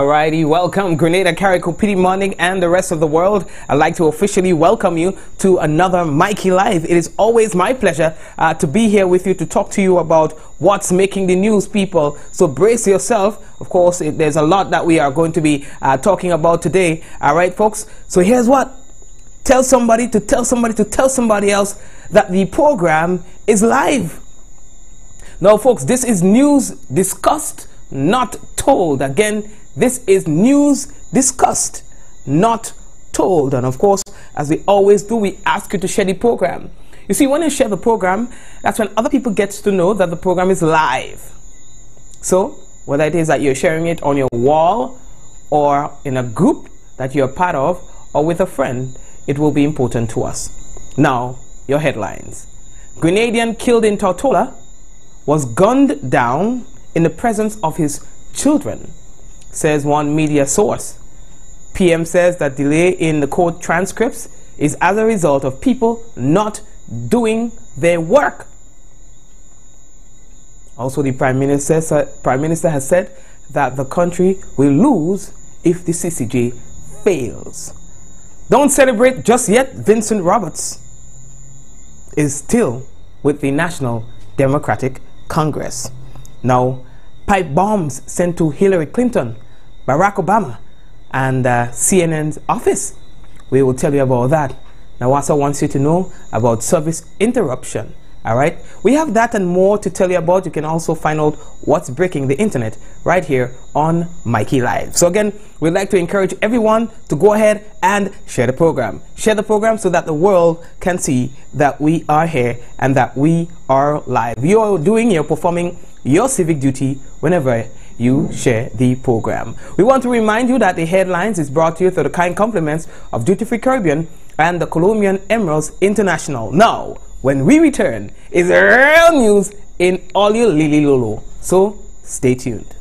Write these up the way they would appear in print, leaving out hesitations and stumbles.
Alrighty, welcome Grenada, Carriacou, Pity Morning, and the rest of the world. I'd like to officially welcome you to another Mikey Live. It is always my pleasure to be here with you to talk to you about what's making the news, people. So brace yourself. Of course, there's a lot that we are going to be talking about today. Alright, folks. So here's what. Tell somebody to tell somebody to tell somebody else that the program is live. Now, folks, this is news discussed, not told. Again, this is news discussed, not told. And of course, as we always do, we ask you to share the program. You see, when you share the program, that's when other people get to know that the program is live. So, whether it is that you're sharing it on your wall or in a group that you're part of or with a friend, it will be important to us. Now, your headlines. Grenadian killed in Tortola was gunned down in the presence of his children, says one media source. PM says that delay in the court transcripts is as a result of people not doing their work. Also, the Prime Minister has said that the country will lose if the CCJ fails. Don't celebrate just yet. Vincent Roberts is still with the National Democratic Congress. Now, pipe bombs sent to Hillary Clinton, Barack Obama, and CNN's office. We will tell you about that. Now, also wants you to know about service interruption. All right, we have that and more to tell you about. You can also find out what's breaking the internet right here on Mikey Live. So again, we'd like to encourage everyone to go ahead and share the program. Share the program so that the world can see that we are here and that we are live. You're performing your civic duty whenever you share the program. We want to remind you that the headlines is brought to you through the kind compliments of Duty Free Caribbean and the Colombian Emeralds International. Now, when we return, is real news in all your Lili Lolo. So stay tuned.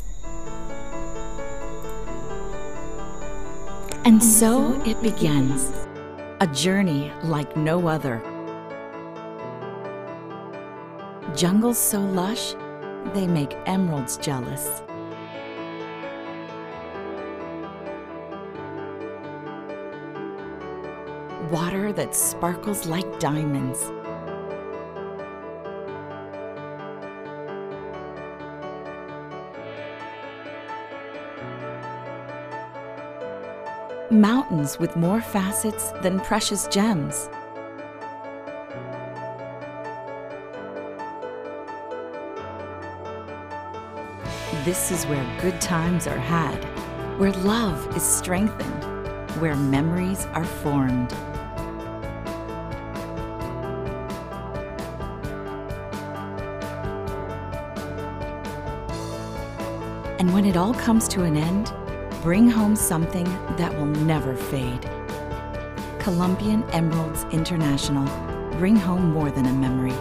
And so it begins, a journey like no other. Jungles so lush, they make emeralds jealous. Water that sparkles like diamonds. Mountains with more facets than precious gems. This is where good times are had, where love is strengthened, where memories are formed. And when it all comes to an end, bring home something that will never fade. Colombian Emeralds International. Bring home more than a memory.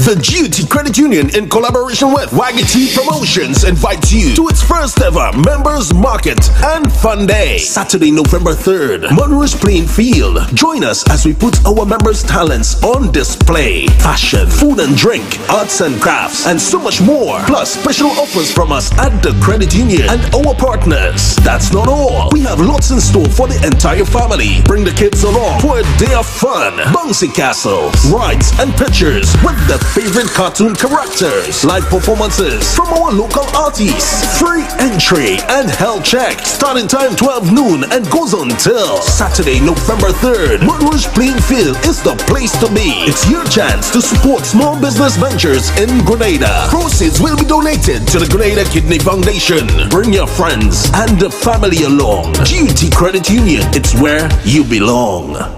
The GUT Credit Union, in collaboration with Waggy Promotions, invites you to its first ever Members Market and Fun Day, Saturday, November 3rd, Monroe's Playing Field. Join us as we put our members' talents on display. Fashion, food and drink, arts and crafts, and so much more. Plus, special offers from us at the Credit Union and our partners. That's not all. We have lots in store for the entire family. Bring the kids along for a day of fun. Bouncy castles, rides, and pictures with the favorite cartoon characters, live performances from our local artists, free entry and health check. Starting time 12 noon and goes on till Saturday, November 3rd. Monroe's Playing Field is the place to be. It's your chance to support small business ventures in Grenada. Proceeds will be donated to the Grenada Kidney Foundation. Bring your friends and the family along. GUT Credit Union, it's where you belong.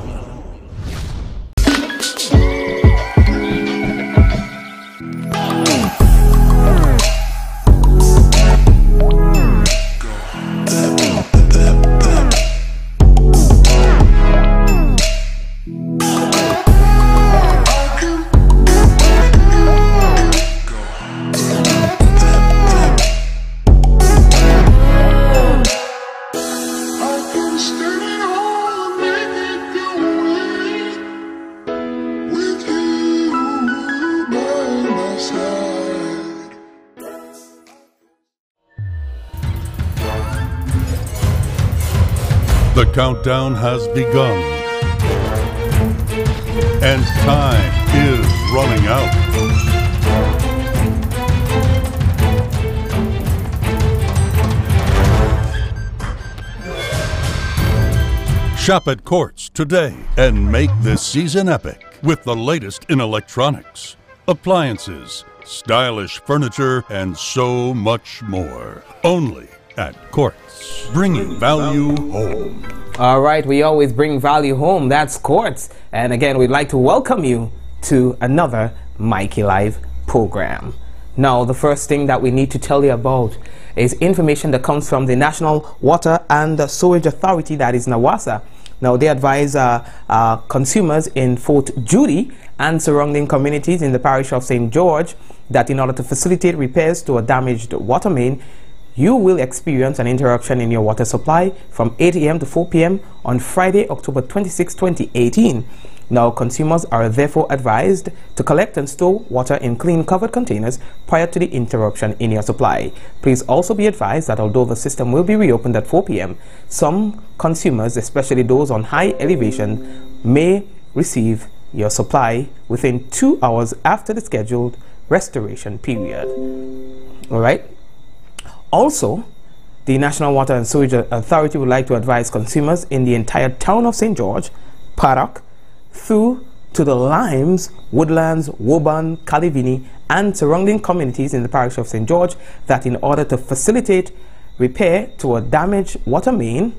Stay home, make it go. The countdown has begun, and time is running out. Shop at Quartz today and make this season epic with the latest in electronics, appliances, stylish furniture, and so much more. Only at Quartz, bringing value home. All right, we always bring value home. That's Quartz. And again, we'd like to welcome you to another Mikey Live program. Now, the first thing that we need to tell you about is information that comes from the National Water and Sewage Authority, that is NWASA. Now, they advise consumers in Fort Judy and surrounding communities in the parish of St. George that in order to facilitate repairs to a damaged water main, you will experience an interruption in your water supply from 8 a.m. to 4 p.m. on Friday, October 26, 2018. Now, consumers are therefore advised to collect and store water in clean covered containers prior to the interruption in your supply. Please also be advised that although the system will be reopened at 4 p.m., some consumers, especially those on high elevation, may receive your supply within 2 hours after the scheduled restoration period. All right. Also, the National Water and Sewage Authority would like to advise consumers in the entire town of St. George, Paddock, through to the Limes, Woodlands, Woburn, Calivini, and surrounding communities in the parish of St. George that in order to facilitate repair to a damaged water main,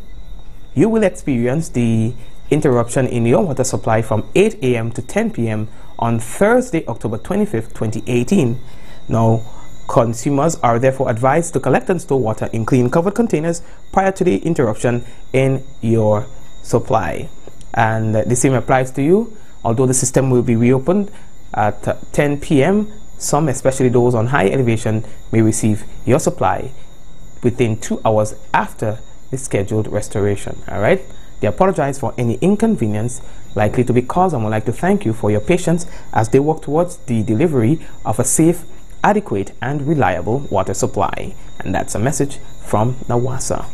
you will experience the interruption in your water supply from 8 a.m. to 10 p.m. on Thursday, October 25th, 2018. Now, consumers are therefore advised to collect and store water in clean covered containers prior to the interruption in your supply. And the same applies to you. Although the system will be reopened at 10 p.m., some, especially those on high elevation, may receive your supply within 2 hours after the scheduled restoration. All right. They apologize for any inconvenience likely to be caused and would like to thank you for your patience as they work towards the delivery of a safe, adequate, and reliable water supply. And that's a message from NWASA.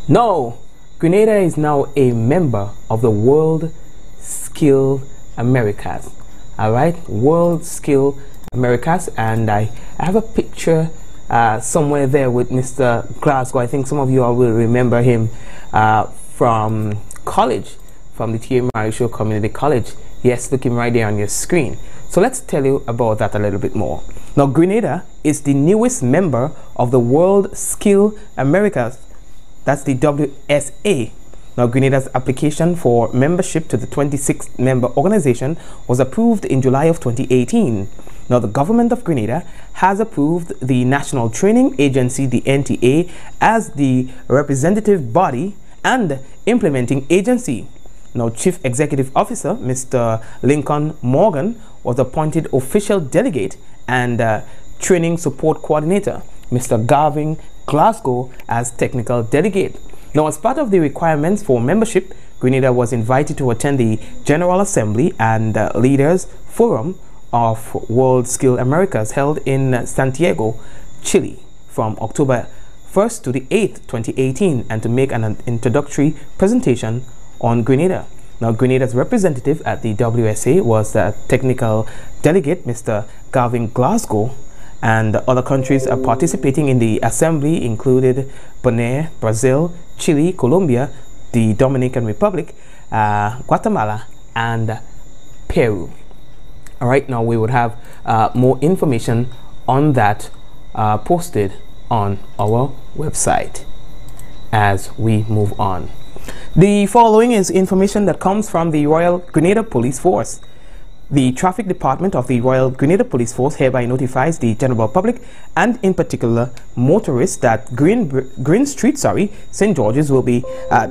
No. Grenada is now a member of the World Skill Americas. All right, World Skill Americas, and I have a picture somewhere there with Mr. Glasgow. I think some of you all will remember him from college, from the T.A. Marisho Community College. Yes, look him right there on your screen. So let's tell you about that a little bit more. Now, Grenada is the newest member of the World Skill Americas. That's the WSA. Now, Grenada's application for membership to the 26th member organization was approved in July of 2018. Now, the government of Grenada has approved the National Training Agency, the NTA, as the representative body and implementing agency. Now, Chief Executive Officer, Mr. Lincoln Morgan, was appointed official delegate and training support coordinator, Mr. Garvin Glasgow, as technical delegate. Now, as part of the requirements for membership, Grenada was invited to attend the General Assembly and Leaders Forum of World Skill Americas held in Santiago, Chile from October 1st to the 8th, 2018, and to make an introductory presentation on Grenada. Now, Grenada's representative at the WSA was the technical delegate, Mr. Garvin Glasgow, and other countries participating in the assembly included Benin, Brazil, Chile, Colombia, the Dominican Republic, Guatemala, and Peru. All right, now we would have more information on that posted on our website as we move on. The following is information that comes from the Royal Grenada Police Force. The Traffic Department of the Royal Grenada Police Force hereby notifies the general public and in particular motorists that Green Street, St. George's will be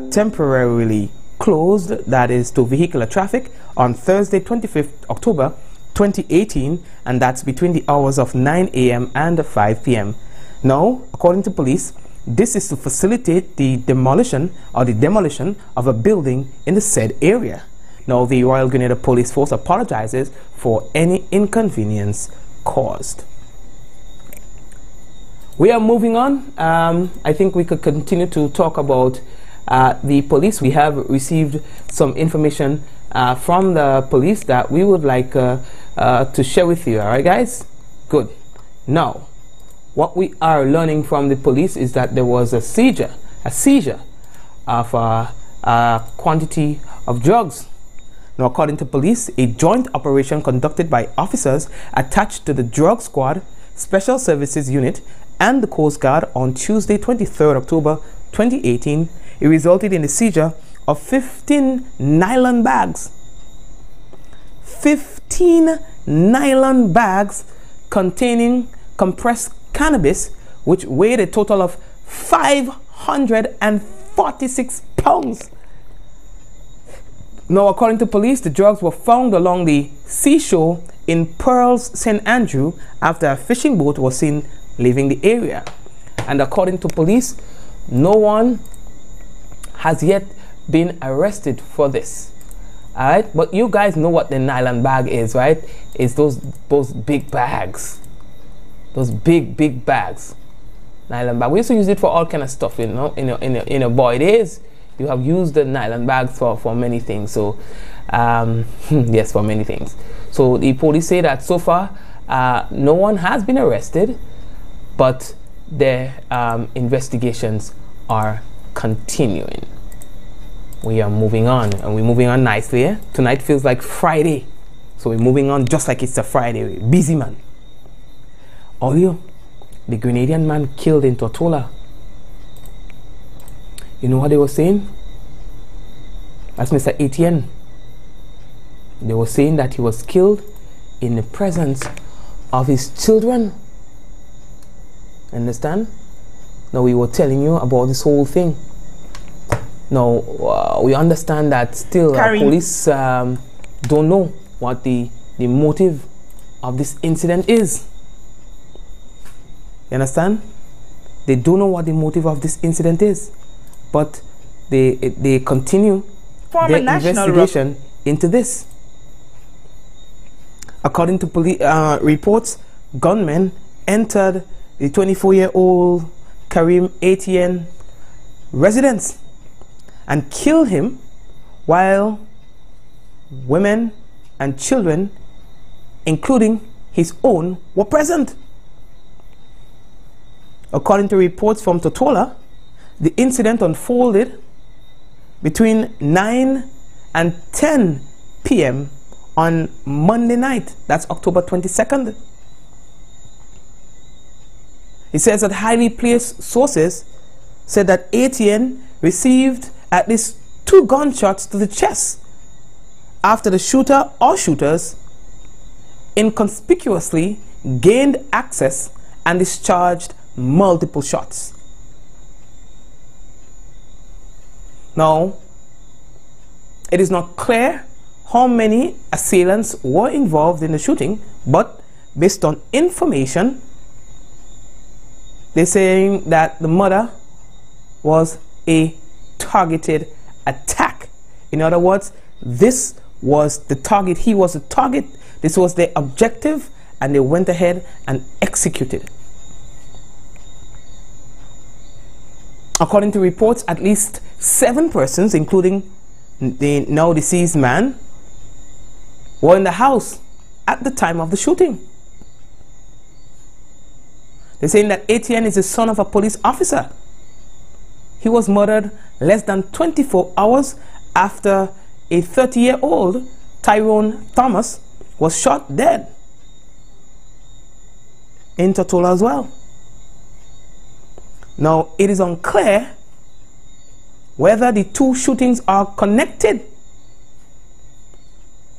temporarily closed, that is to vehicular traffic, on Thursday 25th October 2018, and that's between the hours of 9 a.m. and 5 p.m. Now, according to police, this is to facilitate the demolition of a building in the said area. Now, the Royal Grenada Police Force apologizes for any inconvenience caused. We are moving on. I think we could continue to talk about the police, we have received some information from the police that we would like to share with you. All right, guys? Good. Now, what we are learning from the police is that there was a seizure of a quantity of drugs. Now, according to police, a joint operation conducted by officers attached to the Drug Squad, Special Services Unit, and the Coast Guard on Tuesday, 23rd October 2018, it resulted in the seizure of 15 nylon bags. 15 nylon bags containing compressed cannabis, which weighed a total of 546 pounds. Now, according to police, the drugs were found along the seashore in Pearls, St. Andrew, after a fishing boat was seen leaving the area. And according to police, no one has yet been arrested for this. All right, but you guys know what the nylon bag is, right? It's those big bags, those big bags. Nylon bag. We used to use it for all kind of stuff, you know. In a boy days, you have used the nylon bags for many things. So, yes, for many things. So the police say that so far, no one has been arrested, but their investigations are continuing. We are moving on, and we're moving on nicely. Eh? Tonight feels like Friday, so we're moving on just like it's a Friday. Busy man. Audio, the Grenadian man killed in Tortola. You know what they were saying? That's Mr. Etienne. They were saying that he was killed in the presence of his children. Understand? Now, we were telling you about this whole thing. Now, we understand that still police don't know what the motive of this incident is. You understand? They don't know what the motive of this incident is, but they continue their investigation into this. According to police reports, gunmen entered the 24-year-old Karim Etienne residence and killed him while women and children, including his own, were present. According to reports from Tortola, the incident unfolded between 9 and 10 p.m. on Monday night. That's October 22nd. It says that highly placed sources said that Etienne received at least 2 gunshots to the chest after the shooter or shooters inconspicuously gained access and discharged multiple shots. Now, it is not clear how many assailants were involved in the shooting, but based on information, they're saying that the murder was a targeted attack. In other words, this was the target. He was the target. This was their objective, and they went ahead and executed. According to reports, at least 7 persons, including the now deceased man, were in the house at the time of the shooting. They're saying that Etienne is the son of a police officer. He was murdered less than 24 hours after a 30-year-old Tyrone Thomas was shot dead in Tortola as well. Now, it is unclear whether the 2 shootings are connected,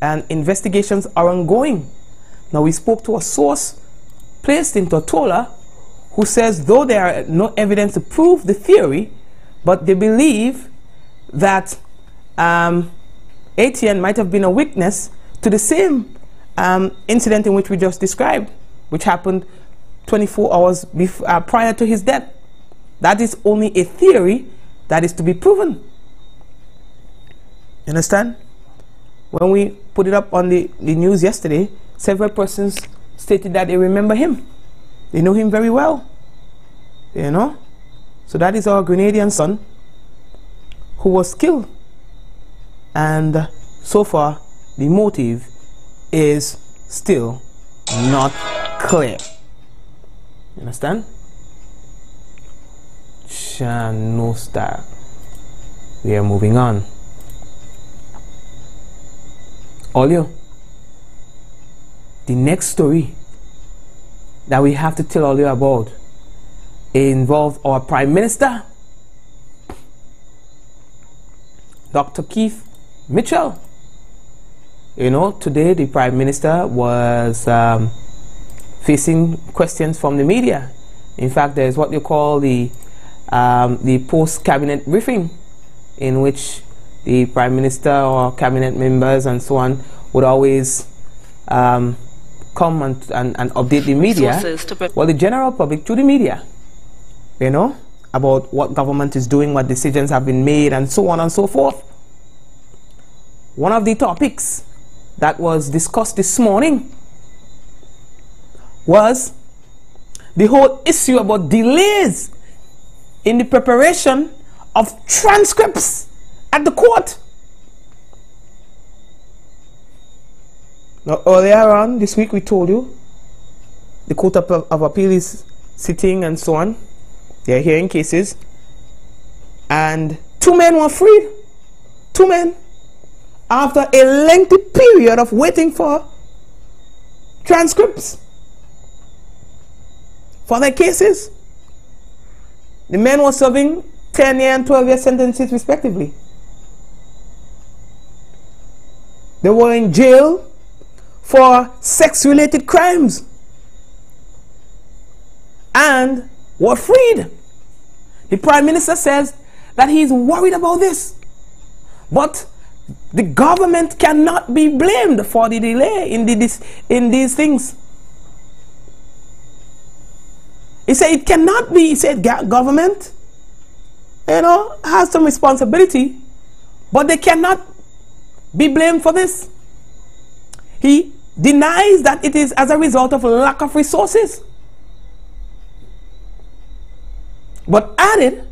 and investigations are ongoing. Now, we spoke to a source placed in Tortola who says though there are no evidence to prove the theory, but they believe that Etienne might have been a witness to the same incident in which we just described, which happened 24 hours prior to his death. That is only a theory that is to be proven. You understand? When we put it up on the news yesterday, several persons stated that they remember him. They know him very well. You know? So that is our Grenadian son who was killed. And so far, the motive is still not clear. You understand? No star. We are moving on. Olio, the next story that we have to tell all you about involves our Prime Minister, Dr. Keith Mitchell. You know, today the Prime Minister was facing questions from the media. In fact, there's what you call the post-cabinet briefing, in which the Prime Minister or cabinet members and so on would always come and update the media, well, the general public, through the media, you know, about what government is doing, what decisions have been made, and so on and so forth. One of the topics that was discussed this morning was the whole issue about delays in the preparation of transcripts at the court. Now, earlier on this week, we told you the Court of Appeal is sitting and so on. They are hearing cases, and 2 men were freed. 2 men, after a lengthy period of waiting for transcripts for their cases. The men were serving 10-year and 12-year sentences respectively. They were in jail for sex-related crimes and were freed. The Prime Minister says that he's worried about this, but the government cannot be blamed for the delay in these things. He said it cannot be. He said government, you know, has some responsibility, but they cannot be blamed for this. He denies that it is as a result of lack of resources, but added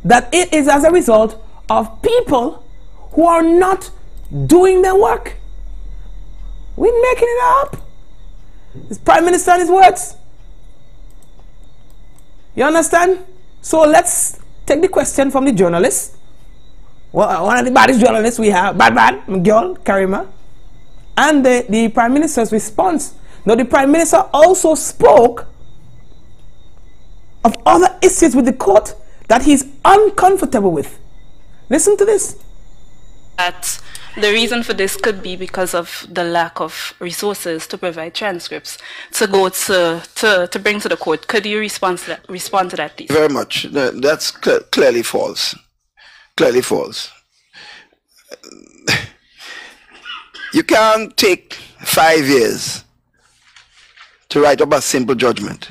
that it is as a result of people who are not doing their work. We're making it up. It's Prime Minister and his words. You understand? So let's take the question from the journalist. Well, one of the baddest journalists we have, bad girl, Karima, and the Prime Minister's response. Now, the Prime Minister also spoke of other issues with the court that he's uncomfortable with. Listen to this. That the reason for this could be because of the lack of resources to provide transcripts to go to bring to the court. Could you respond to that, please? Very much. That's clearly false. Clearly false. You can't take 5 years to write up a simple judgment.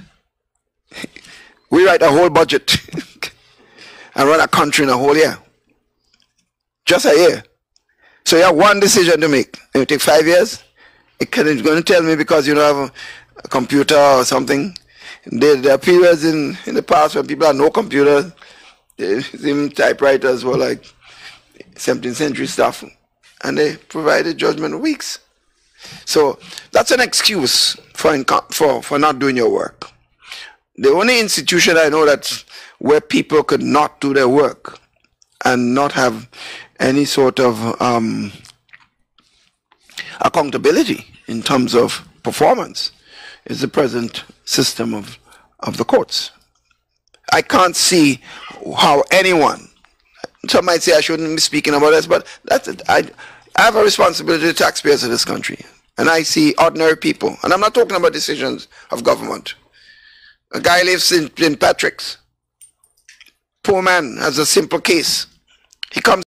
We write a whole budget and run a country in a whole year. Just a year. So you have one decision to make. It will take 5 years. It's going to tell me because you don't have a computer or something. There are periods in the past when people had no computers. Even typewriters were like 17th century stuff. And they provided judgment in weeks. So that's an excuse for not doing your work. The only institution I know that's where people could not do their work and not have any sort of accountability in terms of performance is the present system of the courts. I can't see how anyone, some might say I shouldn't be speaking about this, but I have a responsibility to the taxpayers of this country. And I see ordinary people, and I'm not talking about decisions of government. A guy lives in Patrick's. Poor man has a simple case. He comes